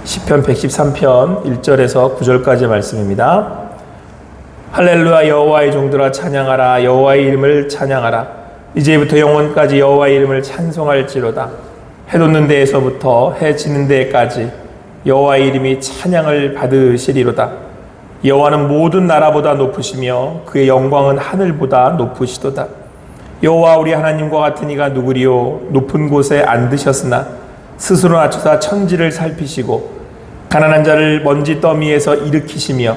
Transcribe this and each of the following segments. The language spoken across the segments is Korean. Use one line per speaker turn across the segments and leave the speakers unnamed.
시편 113편 1절에서 9절까지의 말씀입니다. 할렐루야. 여호와의 종들아 찬양하라. 여호와의 이름을 찬양하라. 이제부터 영원까지 여호와의 이름을 찬송할지로다. 해 돋는 데에서부터 해 지는 데까지 여호와의 이름이 찬양을 받으시리로다. 여호와는 모든 나라보다 높으시며 그의 영광은 하늘보다 높으시도다. 여호와 우리 하나님과 같은 이가 누구리요? 높은 곳에 앉으셨으나 스스로 낮춰서 천지를 살피시고 가난한 자를 먼지 더미에서 일으키시며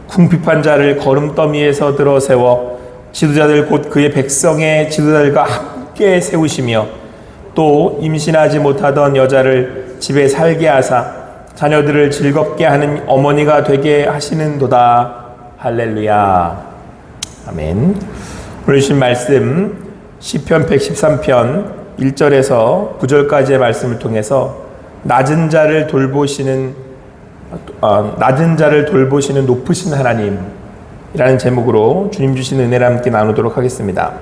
궁핍한 자를 거름 더미에서 들어 세워 지도자들 곧 그의 백성의 지도자들과 함께 세우시며 또 임신하지 못하던 여자를 집에 살게 하사 자녀들을 즐겁게 하는 어머니가 되게 하시는도다. 할렐루야. 아멘. 오늘 주신 말씀 시편 113편 1절에서 9절까지의 말씀을 통해서 낮은 자를 돌보시는 높으신 하나님이라는 제목으로 주님 주신 은혜를 함께 나누도록 하겠습니다.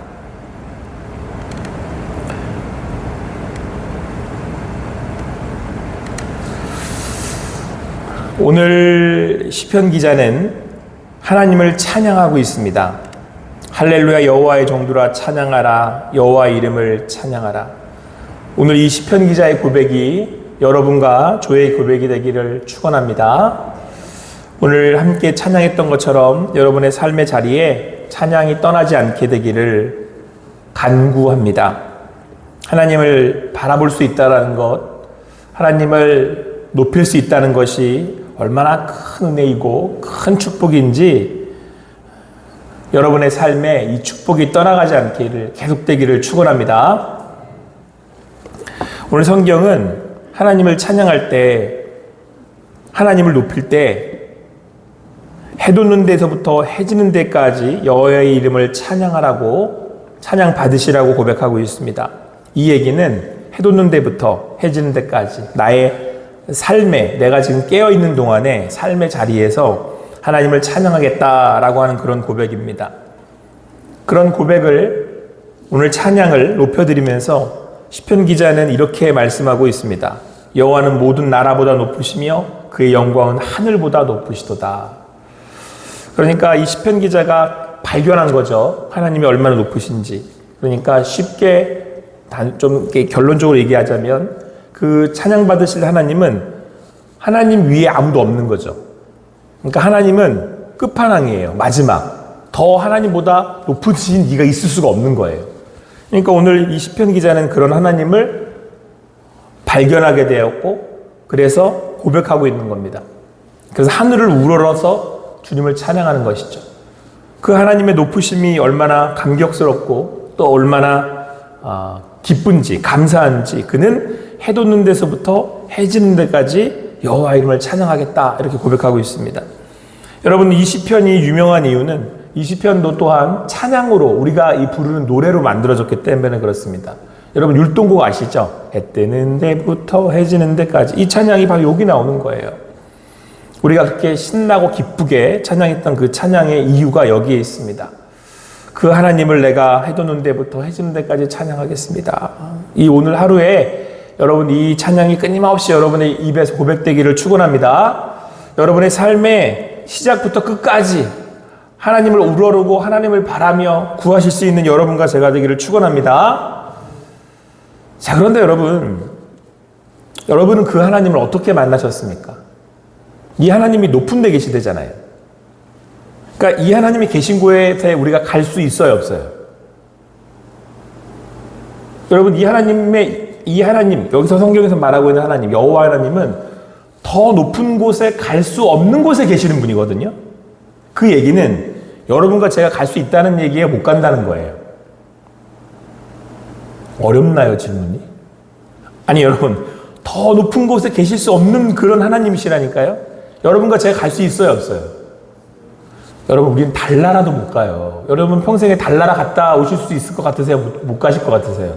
오늘 시편 기자는 하나님을 찬양하고 있습니다. 할렐루야. 여호와의 종들아 찬양하라. 여호와의 이름을 찬양하라. 오늘 이 시편 기자의 고백이 여러분과 저의 고백이 되기를 축원합니다. 오늘 함께 찬양했던 것처럼 여러분의 삶의 자리에 찬양이 떠나지 않게 되기를 간구합니다. 하나님을 바라볼 수 있다는 것, 하나님을 높일 수 있다는 것이 얼마나 큰 은혜이고 큰 축복인지 여러분의 삶에 이 축복이 떠나가지 않기를 계속되기를 축원합니다. 오늘 성경은 하나님을 찬양할 때, 하나님을 높일 때 해 돋는 데서부터 해 지는 데까지 여호와의 이름을 찬양하라고, 찬양 받으시라고 고백하고 있습니다. 이 얘기는 해 돋는 데부터 해 지는 데까지 나의 삶에, 내가 지금 깨어있는 동안에 삶의 자리에서 하나님을 찬양하겠다라고 하는 그런 고백입니다. 그런 고백을, 오늘 찬양을 높여드리면서 시편 기자는 이렇게 말씀하고 있습니다. 여호와는 모든 나라보다 높으시며 그의 영광은 하늘보다 높으시도다. 그러니까 이 시편 기자가 발견한 거죠. 하나님이 얼마나 높으신지. 그러니까 쉽게 좀 이렇게 결론적으로 얘기하자면 그 찬양 받으실 하나님은 하나님 위에 아무도 없는 거죠. 그러니까 하나님은 끝판왕이에요. 마지막. 더 하나님보다 높으신 이가 있을 수가 없는 거예요. 그러니까 오늘 이 시편 기자는 그런 하나님을 발견하게 되었고, 그래서 고백하고 있는 겁니다. 그래서 하늘을 우러러서 주님을 찬양하는 것이죠. 그 하나님의 높으심이 얼마나 감격스럽고 또 얼마나 기쁜지, 감사한지, 그는 해 돋는 데서부터 해 지는 데까지 여호와 이름을 찬양하겠다, 이렇게 고백하고 있습니다. 여러분, 이 시편이 유명한 이유는 이 시편도 또한 찬양으로, 우리가 이 부르는 노래로 만들어졌기 때문에 그렇습니다. 여러분, 율동곡 아시죠? 해 뜨는 데부터 해 지는 데까지. 이 찬양이 바로 여기 나오는 거예요. 우리가 그렇게 신나고 기쁘게 찬양했던 그 찬양의 이유가 여기에 있습니다. 그 하나님을 내가 해 돋는 데부터 해 지는 데까지 찬양하겠습니다. 이 오늘 하루에 여러분, 이 찬양이 끊임없이 여러분의 입에서 고백되기를 축원합니다. 여러분의 삶의 시작부터 끝까지 하나님을 우러르고 하나님을 바라며 구하실 수 있는 여러분과 제가 되기를 축원합니다. 자, 그런데 여러분은 그 하나님을 어떻게 만나셨습니까? 이 하나님이 높은 데 계시대잖아요. 그러니까 이 하나님이 계신 곳에 우리가 갈 수 있어요, 없어요? 여러분, 이 하나님, 여기서 성경에서 말하고 있는 하나님, 여호와 하나님은 더 높은 곳에 갈 수 없는 곳에 계시는 분이거든요. 그 얘기는 여러분과 제가 갈 수 있다는 얘기에 못 간다는 거예요. 어렵나요, 질문이? 아니, 여러분, 더 높은 곳에 계실 수 없는 그런 하나님이시라니까요. 여러분과 제가 갈 수 있어요, 없어요? 여러분, 우리는 달나라도 못 가요. 여러분 평생에 달나라 갔다 오실 수 있을 것 같으세요? 못 가실 것 같으세요?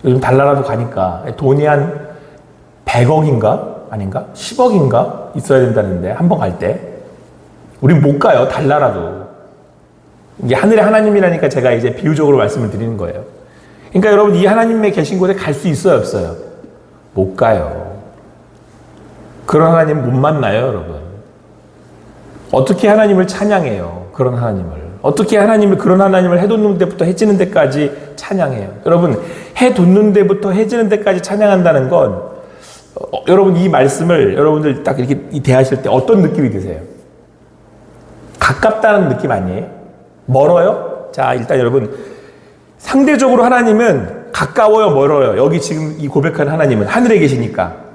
요즘 달나라도 가니까 돈이 한 100억인가? 아닌가? 10억인가? 있어야 된다는데, 한 번 갈 때. 우린 못 가요, 달나라도. 이게 하늘의 하나님이라니까 제가 이제 비유적으로 말씀을 드리는 거예요. 그러니까 여러분, 이 하나님의 계신 곳에 갈 수 있어요, 없어요? 못 가요. 그런 하나님 못 만나요, 여러분. 어떻게 하나님을 찬양해요, 그런 하나님을. 어떻게 그런 하나님을 해 돋는 데부터 해지는 데까지 찬양해요. 여러분, 해 돋는 데부터 해지는 데까지 찬양한다는 건, 여러분 이 말씀을 여러분들 딱 이렇게 대하실 때 어떤 느낌이 드세요? 가깝다는 느낌 아니에요? 멀어요? 자, 일단 여러분, 상대적으로 하나님은 가까워요, 멀어요? 여기 지금 이 고백하는 하나님은 하늘에 계시니까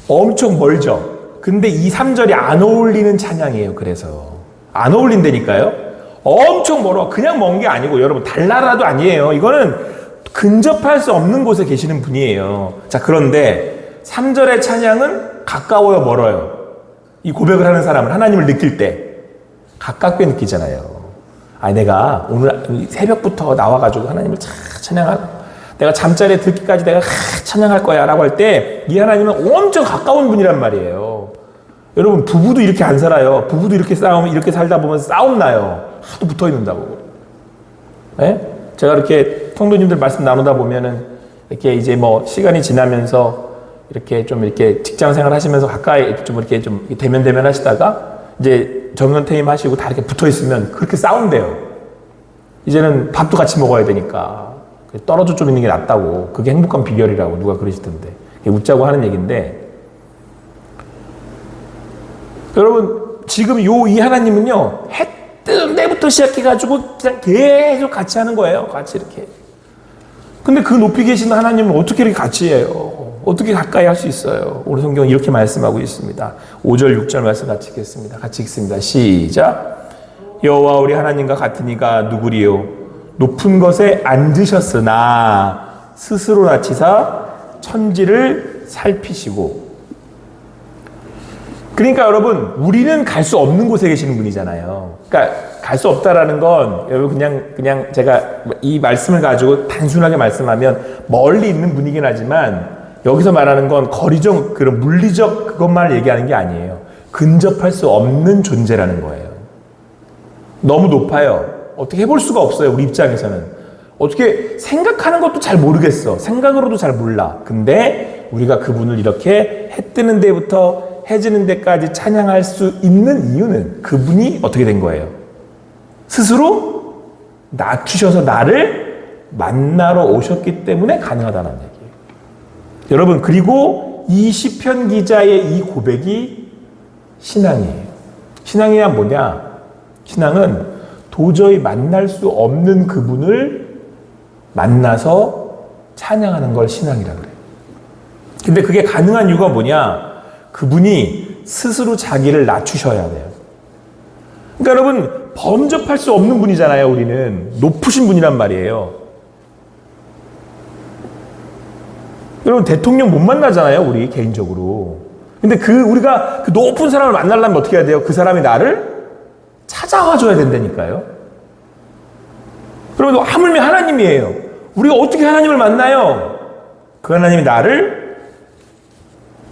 엄청 멀죠? 근데 이 3절이 안 어울리는 찬양이에요. 그래서 안 어울린다니까요. 엄청 멀어. 그냥 먼 게 아니고 여러분 달나라도 아니에요. 이거는 근접할 수 없는 곳에 계시는 분이에요. 자, 그런데 3절의 찬양은 가까워요, 멀어요? 이 고백을 하는 사람은 하나님을 느낄 때 가깝게 느끼잖아요. 아, 내가 오늘 새벽부터 나와가지고 하나님을 찬양하고 내가 잠자리에 들기까지 내가 찬양할 거야 라고 할 때 이 하나님은 엄청 가까운 분이란 말이에요. 여러분, 부부도 이렇게 안 살아요. 부부도 이렇게 살다 보면 싸움 나요. 하도 붙어 있는다고. 예? 제가 이렇게 성도님들 말씀 나누다 보면은 이렇게 이제 뭐 시간이 지나면서 이렇게 좀 이렇게 직장 생활 하시면서 가까이 좀 이렇게 좀 대면 하시다가 이제 정년 퇴임하시고 다 이렇게 붙어 있으면 그렇게 싸운대요. 이제는 밥도 같이 먹어야 되니까 떨어져 좀 있는 게 낫다고. 그게 행복한 비결이라고 누가 그러시던데. 웃자고 하는 얘기인데, 여러분 지금 이 하나님은요, 해 뜨는 데부터 시작해가지고 그냥 계속 같이 하는 거예요. 같이 이렇게. 근데 그 높이 계신 하나님은 어떻게 이렇게 같이 해요? 어떻게 가까이 할 수 있어요? 오늘 성경은 이렇게 말씀하고 있습니다. 5절 6절 말씀 같이 읽겠습니다. 같이 읽습니다. 시작. 여호와 우리 하나님과 같은 이가 누구리요? 높은 것에 앉으셨으나 스스로 낮히사 천지를 살피시고. 그러니까 여러분, 우리는 갈 수 없는 곳에 계시는 분이잖아요. 그러니까 갈 수 없다라는 건 여러분 그냥 제가 이 말씀을 가지고 단순하게 말씀하면 멀리 있는 분이긴 하지만 여기서 말하는 건 거리적 그런 물리적 그것만을 얘기하는 게 아니에요. 근접할 수 없는 존재라는 거예요. 너무 높아요. 어떻게 해볼 수가 없어요. 우리 입장에서는. 어떻게 생각하는 것도 잘 모르겠어. 생각으로도 잘 몰라. 근데 우리가 그분을 이렇게 해 뜨는 데부터 해지는 데까지 찬양할 수 있는 이유는 그분이 어떻게 된 거예요? 스스로 낮추셔서 나를 만나러 오셨기 때문에 가능하다는 얘기예요. 여러분, 그리고 이 시편 기자의 이 고백이 신앙이에요. 신앙이야 뭐냐? 신앙은 도저히 만날 수 없는 그분을 만나서 찬양하는 걸 신앙이라 그래요. 근데 그게 가능한 이유가 뭐냐? 그분이 스스로 자기를 낮추셔야 돼요. 그러니까 여러분, 범접할 수 없는 분이잖아요. 우리는 높으신 분이란 말이에요. 여러분, 대통령 못 만나잖아요. 우리 개인적으로. 근데 우리가 그 높은 사람을 만나려면 어떻게 해야 돼요? 그 사람이 나를 찾아와 줘야 된다니까요. 여러분, 하물며 하나님이에요. 우리가 어떻게 하나님을 만나요? 그 하나님이 나를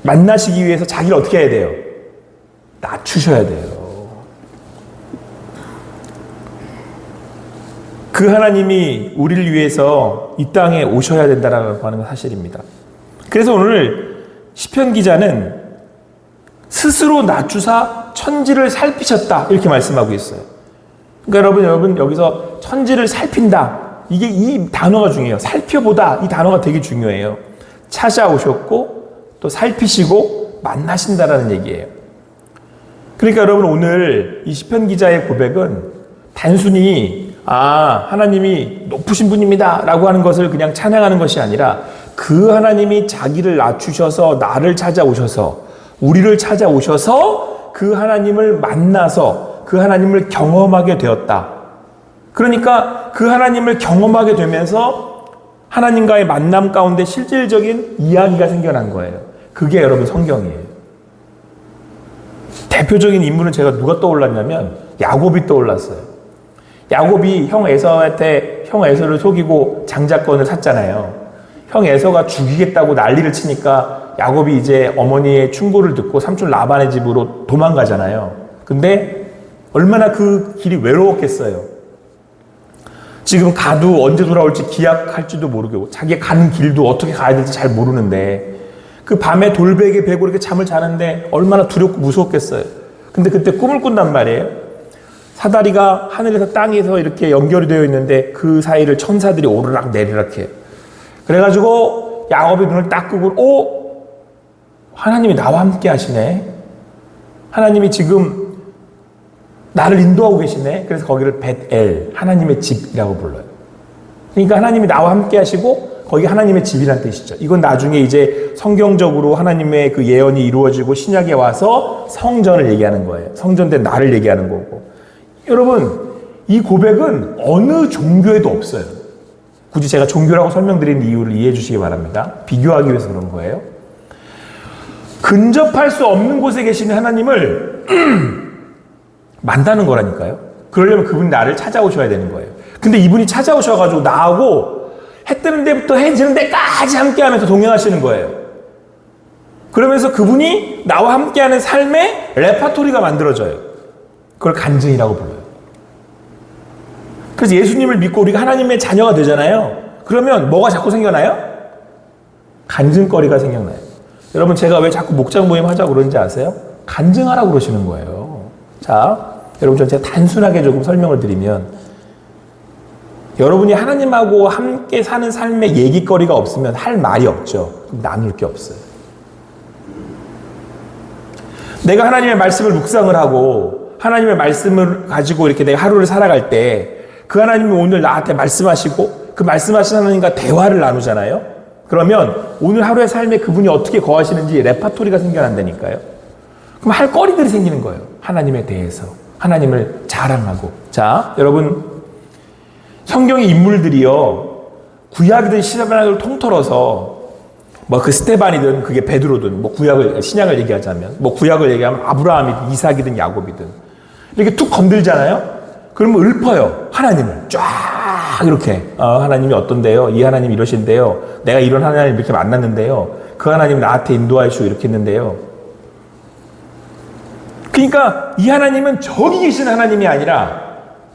만나시기 위해서 자기를 어떻게 해야 돼요? 낮추셔야 돼요. 그 하나님이 우리를 위해서 이 땅에 오셔야 된다라고 하는 사실입니다. 그래서 오늘 시편 기자는 스스로 낮추사 천지를 살피셨다 이렇게 말씀하고 있어요. 그러니까 여러분 여기서 천지를 살핀다, 이게 이 단어가 중요해요. 살펴보다, 이 단어가 되게 중요해요. 찾아오셨고 또 살피시고 만나신다라는 얘기예요. 그러니까 여러분, 오늘 이 시편 기자의 고백은 단순히 하나님이 높으신 분입니다 라고 하는 것을 그냥 찬양하는 것이 아니라 그 하나님이 자기를 낮추셔서 나를 찾아오셔서 우리를 찾아오셔서 그 하나님을 만나서 그 하나님을 경험하게 되었다. 그러니까 그 하나님을 경험하게 되면서 하나님과의 만남 가운데 실질적인 이야기가 생겨난 거예요. 그게 여러분 성경이에요. 대표적인 인물은 제가 누가 떠올랐냐면 야곱이 떠올랐어요. 야곱이 형 에서를 속이고 장자권을 샀잖아요. 형 에서가 죽이겠다고 난리를 치니까 야곱이 이제 어머니의 충고를 듣고 삼촌 라반의 집으로 도망가잖아요. 근데 얼마나 그 길이 외로웠겠어요. 지금 가도 언제 돌아올지 기약할지도 모르고 자기가 가는 길도 어떻게 가야 될지 잘 모르는데, 그 밤에 돌베개 베고 이렇게 잠을 자는데 얼마나 두렵고 무서웠겠어요. 근데 그때 꿈을 꾼단 말이에요. 사다리가 하늘에서 땅에서 이렇게 연결이 되어 있는데 그 사이를 천사들이 오르락 내리락 해요. 그래가지고 야곱이 눈을 딱 끄고 하나님이 나와 함께 하시네. 하나님이 지금 나를 인도하고 계시네. 그래서 거기를 벳엘, 하나님의 집이라고 불러요. 그러니까 하나님이 나와 함께 하시고 거기 하나님의 집이란 뜻이죠. 이건 나중에 이제 성경적으로 하나님의 그 예언이 이루어지고 신약에 와서 성전을 얘기하는 거예요. 성전된 나를 얘기하는 거고. 여러분, 이 고백은 어느 종교에도 없어요. 굳이 제가 종교라고 설명드리는 이유를 이해해 주시기 바랍니다. 비교하기 위해서 그런 거예요. 근접할 수 없는 곳에 계시는 하나님을 만나는 거라니까요. 그러려면 그분이 나를 찾아오셔야 되는 거예요. 근데 이분이 찾아오셔가지고 나하고 해 뜨는 데부터 해 지는 데까지 함께하면서 동행하시는 거예요. 그러면서 그분이 나와 함께하는 삶의 레파토리가 만들어져요. 그걸 간증이라고 불러요. 그래서 예수님을 믿고 우리가 하나님의 자녀가 되잖아요. 그러면 뭐가 자꾸 생겨나요? 간증거리가 생겨나요. 여러분, 제가 왜 자꾸 목장 모임 하자고 그러는지 아세요? 간증하라고 그러시는 거예요. 자, 여러분, 제가 단순하게 조금 설명을 드리면, 여러분이 하나님하고 함께 사는 삶의 얘기거리가 없으면 할 말이 없죠. 나눌 게 없어요. 내가 하나님의 말씀을 묵상을 하고 하나님의 말씀을 가지고 이렇게 내가 하루를 살아갈 때 그 하나님이 오늘 나한테 말씀하시고 그 말씀하신 하나님과 대화를 나누잖아요. 그러면 오늘 하루의 삶에 그분이 어떻게 거하시는지 레파토리가 생겨난다니까요. 그럼 할 거리들이 생기는 거예요. 하나님에 대해서. 하나님을 자랑하고. 자, 여러분, 성경의 인물들이요, 구약이든 신약을 통틀어서 뭐 그 스테반이든 그게 베드로든 뭐 신약을 얘기하자면 뭐 구약을 얘기하면 아브라함이든 이삭이든 야곱이든 이렇게 툭 건들잖아요. 그러면 읊어요. 하나님을 쫙 이렇게 하나님이 어떤데요? 이 하나님이 이러신데요. 내가 이런 하나님을 이렇게 만났는데요. 그 하나님이 나한테 인도하시고 이렇게 했는데요. 그러니까 이 하나님은 저기 계신 하나님이 아니라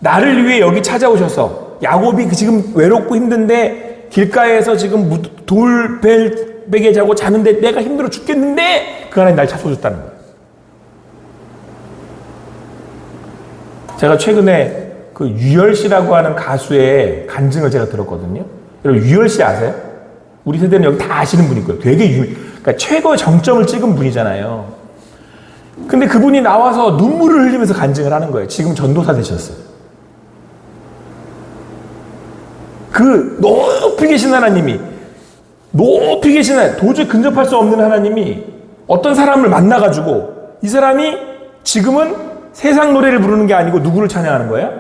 나를 위해 여기 찾아오셔서 야곱이 지금 외롭고 힘든데 길가에서 지금 돌베개 자고 자는데 내가 힘들어 죽겠는데 그 하나님 날 찾아오셨다는 거예요. 제가 최근에 그 유열 씨라고 하는 가수의 간증을 제가 들었거든요. 여러분, 유열 씨 아세요? 우리 세대는 여기 다 아시는 분일 거예요. 되게 그러니까 최고의 정점을 찍은 분이잖아요. 근데 그분이 나와서 눈물을 흘리면서 간증을 하는 거예요. 지금 전도사 되셨어요. 그 높이 계신 하나님이, 높이 계신 하나님, 도저히 근접할 수 없는 하나님이 어떤 사람을 만나가지고 이 사람이 지금은 세상 노래를 부르는 게 아니고 누구를 찬양하는 거예요?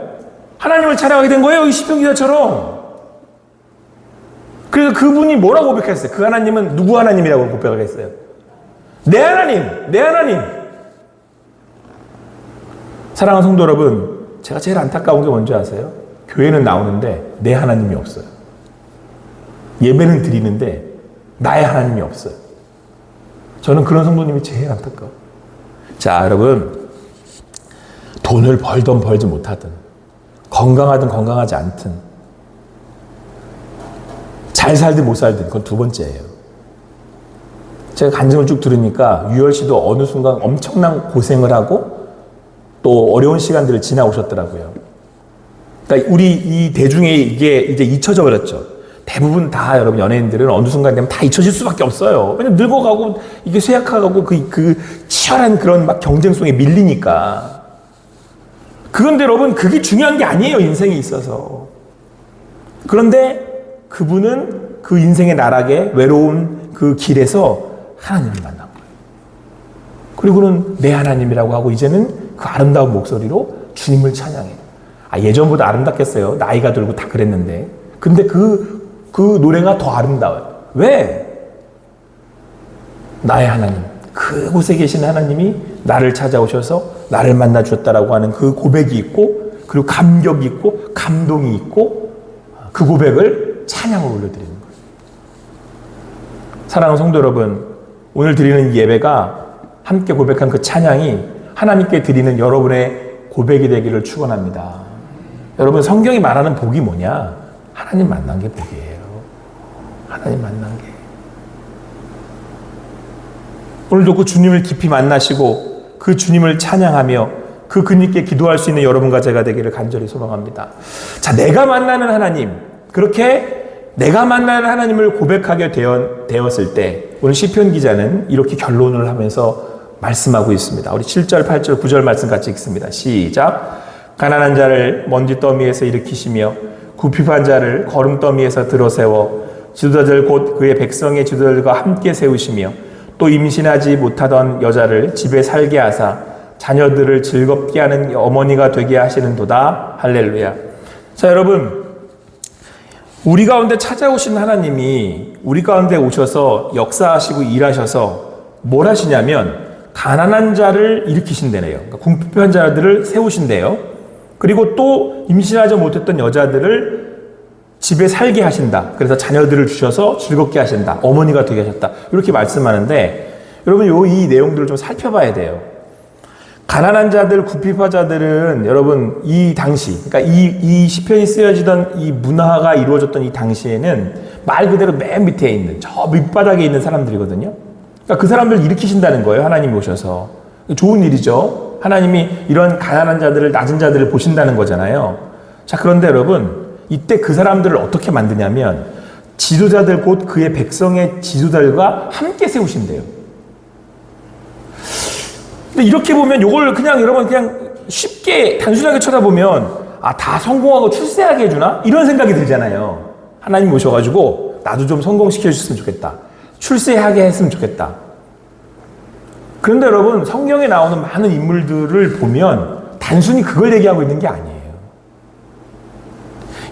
하나님을 찬양하게 된 거예요. 이 시편 기자처럼. 그래서 그분이 뭐라고 고백했어요? 그 하나님은 누구 하나님이라고 고백을 했어요? 내 하나님, 내 하나님. 사랑하는 성도 여러분, 제가 제일 안타까운 게 뭔지 아세요? 교회는 나오는데 내 하나님이 없어요. 예배는 드리는데 나의 하나님이 없어요. 저는 그런 성도님이 제일 안타까워요. 자, 여러분, 돈을 벌든 벌지 못하든, 건강하든 건강하지 않든, 잘 살든 못 살든, 그건 두 번째예요. 제가 간증을 쭉 들으니까 유열 씨도 어느 순간 엄청난 고생을 하고 또 어려운 시간들을 지나오셨더라고요. 그러니까 우리 이 대중에 이게 이제 잊혀져 버렸죠. 대부분 다 여러분 연예인들은 어느 순간 되면 다 잊혀질 수밖에 없어요. 왜냐면 늙어가고 이게 쇠약하고 그 치열한 그런 막 경쟁성에 밀리니까. 그런데 여러분, 그게 중요한 게 아니에요, 인생에 있어서. 그런데 그분은 그 인생의 나락에 외로운 그 길에서 하나님을 만난 거예요. 그리고는 내 하나님이라고 하고 이제는 그 아름다운 목소리로 주님을 찬양해요. 예전보다 아름답겠어요. 나이가 들고 다 그랬는데. 근데 그 노래가 더 아름다워요. 왜? 나의 하나님, 그곳에 계신 하나님이 나를 찾아오셔서 나를 만나 주셨다라고 하는 그 고백이 있고, 그리고 감격이 있고 감동이 있고, 그 고백을 찬양으로 올려드리는 거예요. 사랑하는 성도 여러분, 오늘 드리는 예배가 함께 고백한 그 찬양이 하나님께 드리는 여러분의 고백이 되기를 축원합니다. 여러분, 성경이 말하는 복이 뭐냐? 하나님 만난 게 복이에요. 하나님 만난 게. 오늘도 그 주님을 깊이 만나시고 그 주님을 찬양하며 그 그님께 기도할 수 있는 여러분과 제가 되기를 간절히 소망합니다. 자, 내가 만나는 하나님, 그렇게 내가 만나는 하나님을 고백하게 되었을 때 오늘 시편 기자는 이렇게 결론을 하면서 말씀하고 있습니다. 우리 7절, 8절, 9절 말씀 같이 읽습니다. 시작. 가난한 자를 먼지 더미에서 일으키시며 굽힙한 자를 거름 더미에서 들어세워 지도자들 곧 그의 백성의 지도자들과 함께 세우시며 또 임신하지 못하던 여자를 집에 살게 하사 자녀들을 즐겁게 하는 어머니가 되게 하시는도다. 할렐루야. 자, 여러분, 우리 가운데 찾아오신 하나님이 우리 가운데 오셔서 역사하시고 일하셔서 뭘 하시냐면 가난한 자를 일으키신대네요. 그러니까 궁핍한 자들을 세우신대요. 그리고 또 임신하지 못했던 여자들을 집에 살게 하신다. 그래서 자녀들을 주셔서 즐겁게 하신다. 어머니가 되게 하셨다. 이렇게 말씀하는데 여러분 이 내용들을 좀 살펴봐야 돼요. 가난한 자들, 궁핍한 자들은 여러분 이 당시, 그러니까 이 시편이 쓰여지던 이 문화가 이루어졌던 이 당시에는 말 그대로 맨 밑에 있는 저 밑바닥에 있는 사람들이거든요. 그러니까 그 사람들을 일으키신다는 거예요. 하나님이 오셔서. 좋은 일이죠. 하나님이 이런 가난한 자들을, 낮은 자들을 보신다는 거잖아요. 자, 그런데 여러분 이때 그 사람들을 어떻게 만드냐면 지도자들 곧 그의 백성의 지도자들과 함께 세우신대요. 근데 이렇게 보면 요걸 그냥 여러분 그냥 쉽게 단순하게 쳐다보면 다 성공하고 출세하게 해주나? 이런 생각이 들잖아요. 하나님 오셔가지고 나도 좀 성공시켜 주셨으면 좋겠다. 출세하게 했으면 좋겠다. 그런데 여러분 성경에 나오는 많은 인물들을 보면 단순히 그걸 얘기하고 있는 게 아니에요.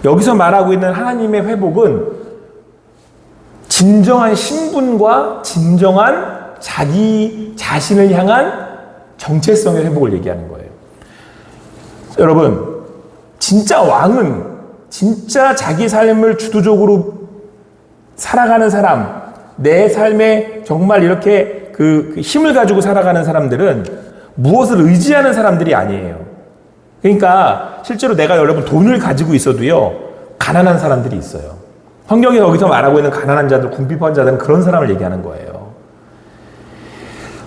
여기서 말하고 있는 하나님의 회복은 진정한 신분과 진정한 자기 자신을 향한 정체성의 회복을 얘기하는 거예요. 여러분, 진짜 왕은 진짜 자기 삶을 주도적으로 살아가는 사람, 내 삶에 정말 이렇게 그 힘을 가지고 살아가는 사람들은 무엇을 의지하는 사람들이 아니에요. 그러니까 실제로 내가 여러분 돈을 가지고 있어도요, 가난한 사람들이 있어요. 성경이 여기서 말하고 있는 가난한 자들, 궁핍한 자들은 그런 사람을 얘기하는 거예요.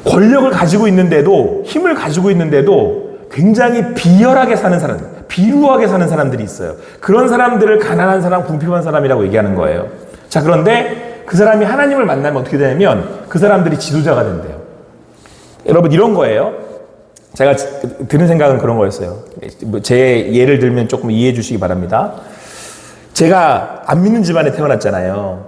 권력을 가지고 있는데도, 힘을 가지고 있는데도 굉장히 비열하게 사는 사람, 비루하게 사는 사람들이 있어요. 그런 사람들을 가난한 사람, 궁핍한 사람이라고 얘기하는 거예요. 자, 그런데 그 사람이 하나님을 만나면 어떻게 되냐면 그 사람들이 지도자가 된대요. 여러분, 이런 거예요. 제가 드는 생각은 그런 거였어요. 제 예를 들면 조금 이해해 주시기 바랍니다. 제가 안 믿는 집안에 태어났잖아요.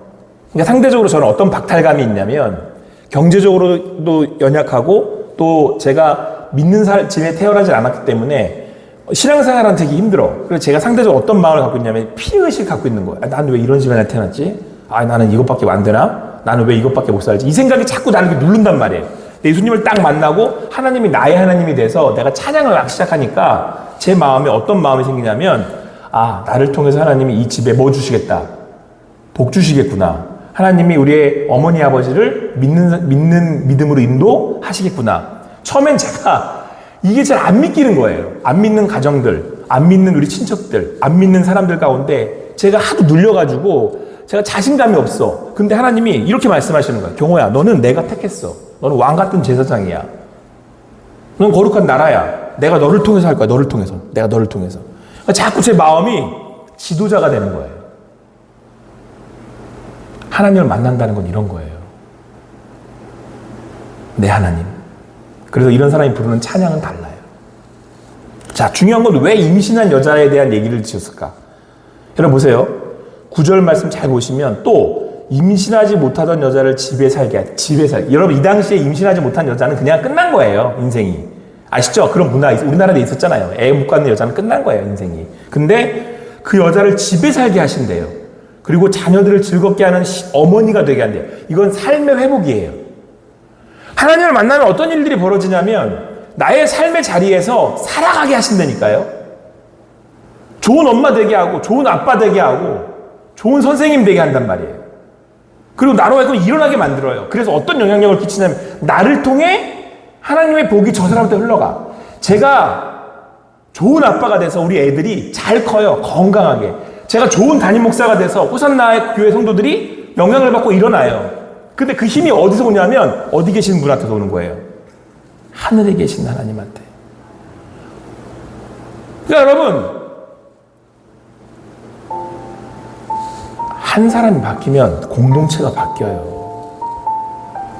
그러니까 상대적으로 저는 어떤 박탈감이 있냐면 경제적으로도 연약하고 또 제가 믿는 집에 태어나지 않았기 때문에 신앙생활은 되게 힘들어. 그래서 제가 상대적으로 어떤 마음을 갖고 있냐면 피해의식을 갖고 있는 거예요. 나는 왜 이런 집안에 태어났지? 나는 이것밖에 안 되나? 나는 왜 이것밖에 못 살지? 이 생각이 자꾸 나를 이렇게 누른단 말이에요. 예수님을 딱 만나고 하나님이 나의 하나님이 돼서 내가 찬양을 하기 시작하니까 제 마음에 어떤 마음이 생기냐면 나를 통해서 하나님이 이 집에 뭐 주시겠다. 복 주시겠구나. 하나님이 우리의 어머니 아버지를 믿는 믿음으로 인도하시겠구나. 처음엔 제가 이게 잘 안 믿기는 거예요. 안 믿는 가정들, 안 믿는 우리 친척들, 안 믿는 사람들 가운데 제가 하도 눌려가지고 제가 자신감이 없어. 근데 하나님이 이렇게 말씀하시는 거야. 경호야, 너는 내가 택했어. 너는 왕 같은 제사장이야. 너는 거룩한 나라야. 내가 너를 통해서 할 거야. 너를 통해서. 내가 너를 통해서. 자꾸 제 마음이 지도자가 되는 거예요. 하나님을 만난다는 건 이런 거예요. 내 하나님. 그래서 이런 사람이 부르는 찬양은 달라요. 자, 중요한 건 왜 임신한 여자에 대한 얘기를 지었을까? 여러분 보세요. 9절 말씀 잘 보시면 또 임신하지 못하던 여자를 집에 살게. 여러분 이 당시에 임신하지 못한 여자는 그냥 끝난 거예요. 인생이. 아시죠? 그런 문화 우리나라에 있었잖아요. 애 못 갖는 여자는 끝난 거예요. 인생이. 근데 그 여자를 집에 살게 하신대요. 그리고 자녀들을 즐겁게 하는 어머니가 되게 한대요. 이건 삶의 회복이에요. 하나님을 만나면 어떤 일들이 벌어지냐면 나의 삶의 자리에서 살아가게 하신다니까요. 좋은 엄마 되게 하고 좋은 아빠 되게 하고 좋은 선생님 되게 한단 말이에요. 그리고 나로 하여금 일어나게 만들어요. 그래서 어떤 영향력을 끼치냐면 나를 통해 하나님의 복이 저 사람한테 흘러가. 제가 좋은 아빠가 돼서 우리 애들이 잘 커요. 건강하게. 제가 좋은 담임 목사가 돼서 호산나의 교회 성도들이 영향을 받고 일어나요. 근데 그 힘이 어디서 오냐면 어디 계신 분한테서 오는 거예요. 하늘에 계신 하나님한테. 그러니까 여러분, 한 사람이 바뀌면 공동체가 바뀌어요.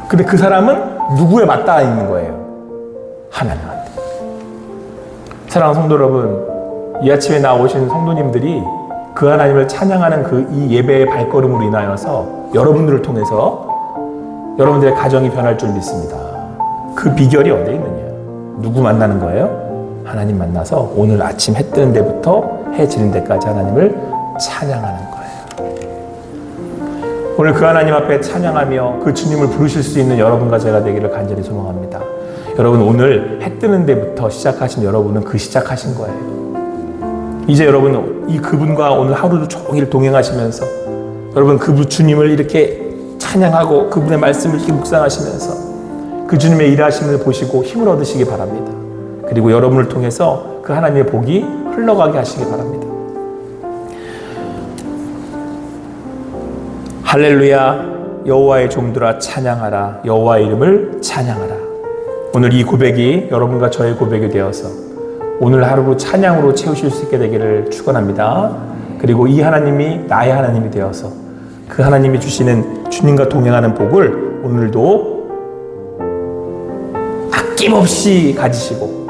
근데 그 사람은 누구에 맞닿아 있는 거예요? 하나님한테. 사랑하는 성도 여러분, 이 아침에 나오신 성도님들이 그 하나님을 찬양하는 그 이 예배의 발걸음으로 인하여서 여러분들을 통해서 여러분들의 가정이 변할 줄 믿습니다. 그 비결이 어디에 있느냐? 누구 만나는 거예요? 하나님 만나서 오늘 아침 해 뜨는 데부터 해 지는 데까지 하나님을 찬양하는 거예요. 오늘 그 하나님 앞에 찬양하며 그 주님을 부르실 수 있는 여러분과 제가 되기를 간절히 소망합니다. 여러분, 오늘 해 뜨는 데부터 시작하신 여러분은 그 시작하신 거예요. 이제 여러분, 이 그분과 오늘 하루 종일 동행하시면서 여러분 그 주님을 이렇게 찬양하고 그분의 말씀을 이렇게 묵상하시면서 그 주님의 일하심을 보시고 힘을 얻으시기 바랍니다. 그리고 여러분을 통해서 그 하나님의 복이 흘러가게 하시기 바랍니다. 할렐루야, 여호와의 종들아 찬양하라. 여호와의 이름을 찬양하라. 오늘 이 고백이 여러분과 저의 고백이 되어서 오늘 하루로 찬양으로 채우실 수 있게 되기를 축원합니다. 그리고 이 하나님이 나의 하나님이 되어서 그 하나님이 주시는 주님과 동행하는 복을 오늘도 아낌없이 가지시고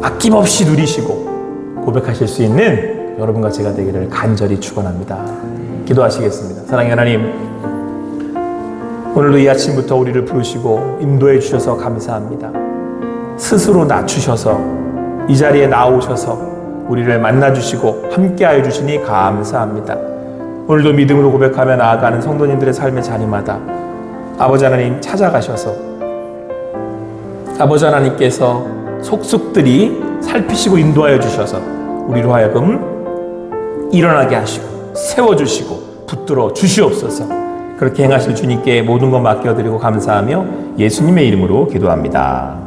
아낌없이 누리시고 고백하실 수 있는 여러분과 제가 되기를 간절히 축원합니다. 기도하시겠습니다. 사랑의 하나님, 오늘도 이 아침부터 우리를 부르시고 인도해 주셔서 감사합니다. 스스로 낮추셔서 이 자리에 나오셔서 우리를 만나주시고 함께하여 주시니 감사합니다. 오늘도 믿음으로 고백하며 나아가는 성도님들의 삶의 자리마다 아버지 하나님 찾아가셔서 아버지 하나님께서 속속들이 살피시고 인도하여 주셔서 우리로 하여금 일어나게 하시고 세워주시고 붙들어 주시옵소서. 그렇게 행하실 주님께 모든 것 맡겨드리고 감사하며 예수님의 이름으로 기도합니다.